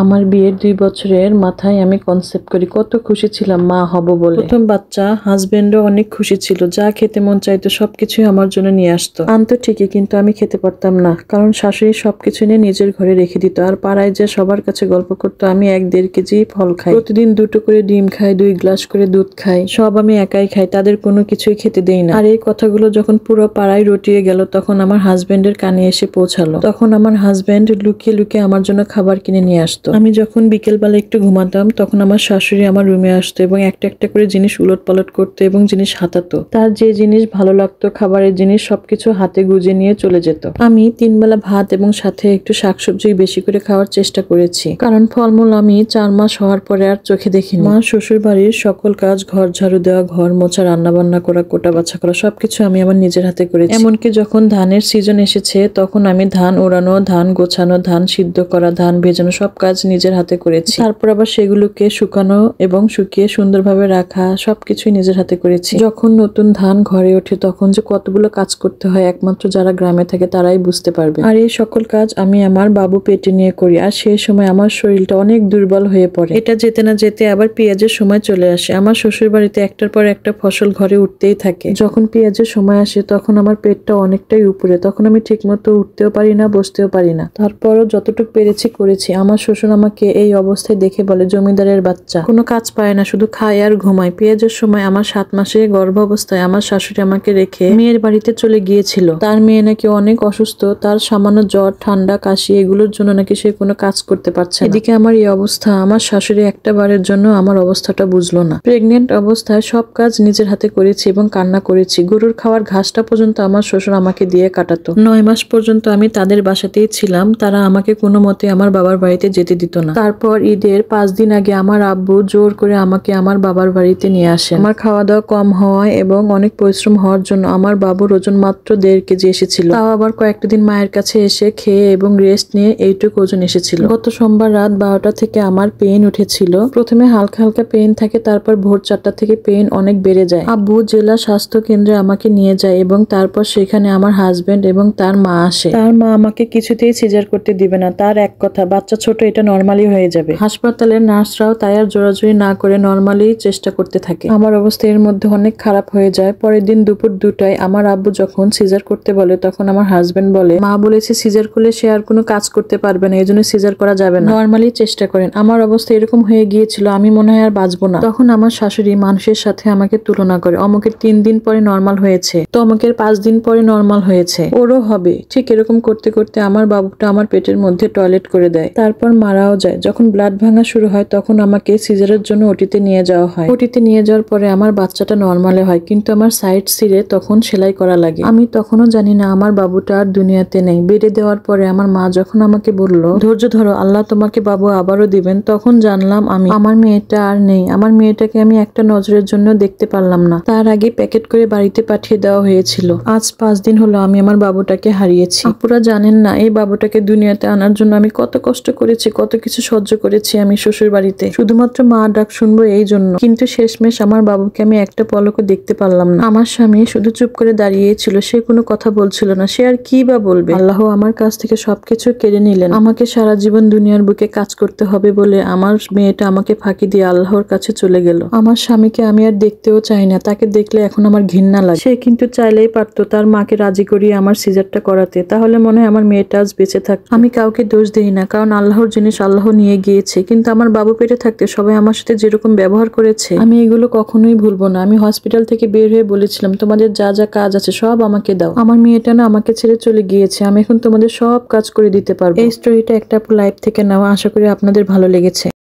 আমার বিয়ের 2 বছরের মাথায় আমি কনসেপ্ট করি, কত খুশি ছিলাম মা হব বলে। প্রথম বাচ্চা, হাজবেন্ডও অনেক খুশি ছিল, যা খেতে মন চাইতো সবকিছুই আমার জন্য নিয়ে আসতো। আনতো ঠিকই, কিন্তু আমি খেতে পারতাম না, কারণ শাশুড়ি সবকিছু নিয়ে নিজের ঘরে রেখে দিত। আর পাড়ায় যে সবার কাছে গল্প করতো আমি 1-1.5 কেজি ফল খাই, প্রতিদিন 2টো করে ডিম খাই, 2 গ্লাস করে দুধ খাই, সব আমি একাই খাই, তাদের কোনো কিছুই খেতে দেই না। আর এই কথাগুলো যখন পুরো পাড়ায় রটিয়ে গেল, তখন আমার হাজবেন্ডের কানে এসে পৌঁছালো। তখন আমার হাজবেন্ড লুকিয়ে লুকিয়ে আমার জন্য খাবার কিনে নিয়ে আসতো। আমি যখন বিকেলবেলা একটু ঘুমাতাম, তখন আমার শাশুড়ি আমার রুমে আসতো এবং একটা একটা করে জিনিস উলট পালট করতো এবং জিনিস হাতাতো। তার যে জিনিস ভালো লাগতো, খাবারের জিনিস, সবকিছু হাতে গুজে নিয়ে চলে যেত। আমি 3 বেলা ভাত এবং সাথে একটু শাকসবজি বেশি করে খাওয়ার চেষ্টা করেছি, কারণ ফলমূল আমি 4 মাস হওয়ার পরে আর চোখে দেখিনি। মা শ্বশুর বাড়ির সকল কাজ, ঘর ঝাড়ু দেওয়া, ঘর মোছা, রান্না বান্না করা, কোটা বাছা করা, সবকিছু আমি আমার নিজের হাতে করেছি। এমনকি যখন ধানের সিজন এসেছে, তখন আমি ধান ওড়ানো, ধান গোছানো, ধান সিদ্ধ করা, ধান ভেজানো, সব কাজ নিজের হাতে করেছি। তারপর আবার সেগুলোকে শুকানো এবং শুকিয়ে সুন্দরভাবে রাখা, সবকিছুই নিজের হাতে করেছি। যখন নতুন ধান ঘরে ওঠে, তখন যে কতগুলো কাজ করতে হয়, একমাত্র যারা গ্রামে থাকে তারাই বুঝতে পারবে। আর এই সকল কাজ আমি আমার বাবু পেটে নিয়ে করি। আর সেই সময় আমার শরীরটা অনেক দুর্বল হয়ে পড়ে। এটা যেতে না যেতে আবার পেঁয়াজের সময় চলে আসে। আমার শ্বশুর বাড়িতে একটার পর একটা ফসল ঘরে উঠতেই থাকে। যখন পেঁয়াজের সময় আসে, তখন আমার পেটটা অনেকটাই উপরে, তখন আমি ঠিক মতো উঠতেও পারি না, বসতেও পারি না। তারপরও যতটুকু পেরেছি করেছি। আমার শ্বশুর আমাকে এই অবস্থায় দেখে বলে, জমিদারের বাচ্চা, কোনো কাজ পায় না, শুধু খায় আর ঘুমায়। পেঁয়াজের সময় আমার 7 মাসে গর্ভ অবস্থায় আমার শাশুড়ি আমাকে রেখে মেয়ের বাড়িতে চলে গিয়েছিল। তার মেয়ে নাকি অনেক অসুস্থ, তার সামান্য জ্বর, ঠান্ডা, কাশি, এগুলোর জন্য নাকি সে কোনো কাজ করতে পারছে না। এদিকে আমার এই অবস্থা, আমার শাশুড়ি একটা বারের জন্য আমার অবস্থাটা বুঝলো না। প্রেগনেন্ট অবস্থায় সব কাজ নিজের হাতে করেছি এবং কান্না করেছি। গরুর খাওয়ার ঘাসটা পর্যন্ত আমার শ্বশুর আমাকে দিয়ে কাটাতো। 9 মাস পর্যন্ত আমি তাদের বাসাতেই ছিলাম। তারা আমাকে কোনো মতে আমার বাবার বাড়িতে যেতে দিত না। তারপর ঈদের 5 দিন আগে আমার আব্বু জোর করে আমাকে আমার বাবার বাড়িতে নিয়ে আসে। আমার খাওয়া দাওয়া কম হওয়ায় এবং অনেক পরিশ্রম হওয়ার জন্য আমার বাবুর ওজন মাত্র 1.5 কেজি এসেছিল। তাও আবার কয়েকটা দিন মায়ের কাছে এসে খেয়ে এবং রেস্ট নিয়ে এইটুকু ওজন এসেছিল। গত সোমবার রাত 12টা থেকে আমার পেইন উঠেছিল। প্রথমে হালকা হালকা পেইন থাকে, তারপর ভোর 4টা থেকে পেইন অনেক বেড়ে যায়। আব্বু জেলা স্বাস্থ্য কেন্দ্রে আমাকে নিয়ে যায় এবং তারপর সেখানে আমার হাজবেন্ড এবং তার মা আসে। তার মা আমাকে কিছুতেই সিজার করতে দিবে না। তার এক কথা, বাচ্চা ছোট, এটা নরমালি হয়ে যাবে। হাসপাতালের নার্সরাও তাই আর জোরাজুরি না করে নরমালি চেষ্টা করতে থাকে। আমার অবস্থা এর মধ্যে অনেক খারাপ হয়ে যায়। পরের দিন দুপুর 2টায় আমার আব্বু যখন সিজার করতে বলে, তখন আমার হাজবেন্ড বলে, মা বলেছে সিজার করলে সে আর কোনো কাজ করতে পারবে না, এজন্য সিজার করা যাবে না, নরমালি চেষ্টা করেন। আমার অবস্থা এরকম হয়ে গিয়েছিল, আমি মনে হয় আর বাঁচবো না। তখন আমার শাশুড়ি মানুষের সাথে আমাকে তুলনা করে, অমুকের 3 দিন পরে নরমাল হয়েছে, তো অমুকের 5 দিন পরে নরমাল হয়েছে, ওরও হবে। ঠিক এরকম করতে করতে আমার বাবুটা আমার পেটের মধ্যে টয়লেট করে দেয়, তারপর মারাও যায়। যখন ব্লাড ভাঙা শুরু হয়, তখন আমাকে সিজারের জন্য ওটিতে নিয়ে যাওয়া হয়। ওটিতে নিয়ে যাওয়ার পরে আমার বাচ্চাটা নরমালে হয়, কিন্তু আমার সাইড সিরে তখন সেলাই করা লাগে। আমি তখনও জানি না আমার বাবুটা আর দুনিয়াতে নেই। বেডে দেওয়ার পরে আমার মা যখন আমাকে বলল, ধৈর্য ধরো, আল্লাহ তোমাকে বাবু আবারও দিবেন, তখন জানলাম আমি আমার মেয়েটা আর নেই। আমার মেয়েটাকে আমি একটা নজরের জন্য দেখতে পারলাম না। তার আগে প্যাকেট করে বাড়িতে পাঠিয়ে দেওয়া হয়েছিল। আজ 5 দিন হলো আমি আমার বাবুটাকে হারিয়েছি। আপুরা জানেন না এই বাবুটাকে দুনিয়াতে আনার জন্য আমি কত কষ্ট করেছি, কত কিছু সহ্য করেছি আমি শ্বশুর বাড়িতে, শুধুমাত্র মা ডাক শুনবো এই জন্য। কিন্তু শেষমেশ আমার বাবুকে আমি একটা পলকও দেখতে পারলাম না। আমার স্বামী শুধু চুপ করে দাঁড়িয়ে ছিল, সে কোনো কথা বলছিল না। সে আর কি বা বলবে? আল্লাহ আমার কাছ থেকে সবকিছু কেড়ে নিলেন। আমাকে সারা জীবন দুনিয়ার বুকে কাজ করতে হবে বলে আমার মেয়েটা আমাকে ফাঁকি দিয়ে আল্লাহর কাছে চলে গেল। আমার স্বামীকে আমি আর দেখতেও চাই না, তাকে দেখলে এখন আমার ঘৃণা লাগে। সে কিন্তু চাইলেই পারতো তার মাকে রাজি করিয়ে আমার সিজারটা করাতে, তাহলে মনে হয় আমার মেয়েটা আজ বেঁচে থাকতো। আমি কাউকে দোষ দিই না, কারণ আল্লাহর জিনিস আল্লাহ নিয়ে গিয়েছে। কিন্তু আমার বাবু পেটে থাকতে সবাই আমার সাথে যেরকম ব্যবহার করেছে, আমি এগুলো কখনোই ভুলবো না। আমি হসপিটাল থেকে বের হয়ে বলেছিলাম, তোমাদের যা যা কাজ আছে সব আমাকে দাও। আমার মেয়েটা না আমাকে ছেড়ে চলে গিয়েছে, আমি এখন তোমাদের সব কাজ করে দিতে পারবো। এই স্টোরিটা একটা লাইফ থেকে নেওয়া, আশা করি আপনাদের ভালো লেগেছে।